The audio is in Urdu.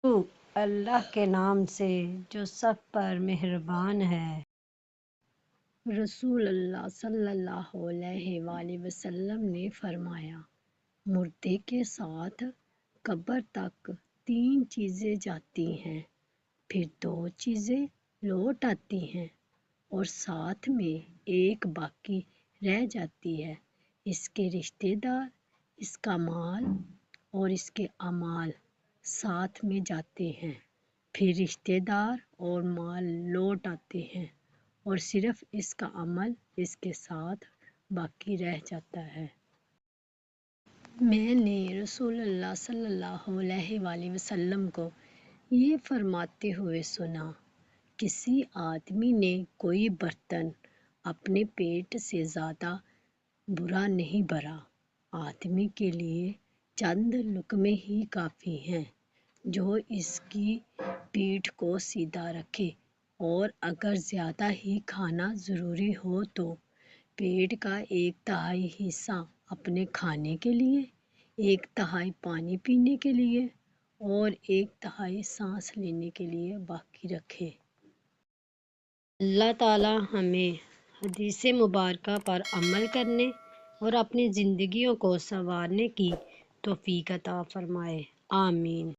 شروع اللہ کے نام سے جو سب پر مہربان ہے۔ رسول اللہ صلی اللہ علیہ وآلہ وسلم نے فرمایا، مردے کے ساتھ قبر تک 3 چیزیں جاتی ہیں، پھر 2 چیزیں لوٹ آتی ہیں اور ساتھ میں ایک باقی رہ جاتی ہے، اس کے رشتے دار، اس کا مال اور اس کے اعمال ساتھ میں جاتے ہیں، پھر رشتے دار اور مال لوٹ آتے ہیں اور صرف اس کا عمل اس کے ساتھ باقی رہ جاتا ہے۔ میں نے رسول اللہ صلی اللہ علیہ وآلہ وسلم کو یہ فرماتے ہوئے سنا، کسی آدمی نے کوئی برتن اپنے پیٹ سے زیادہ برا نہیں بھرا، آدمی کے لیے چند لقمے ہی کافی ہیں جو اس کی پیٹھ کو سیدھا رکھے، اور اگر زیادہ ہی کھانا ضروری ہو تو پیٹ کا 1/3 حصہ اپنے کھانے کے لیے، 1/3 پانی پینے کے لیے اور 1/3 سانس لینے کے لیے باقی رکھے۔ اللہ تعالی ہمیں حدیث مبارکہ پر عمل کرنے اور اپنی زندگیوں کو سنوارنے کی توفیق عطا فرمائے، آمین۔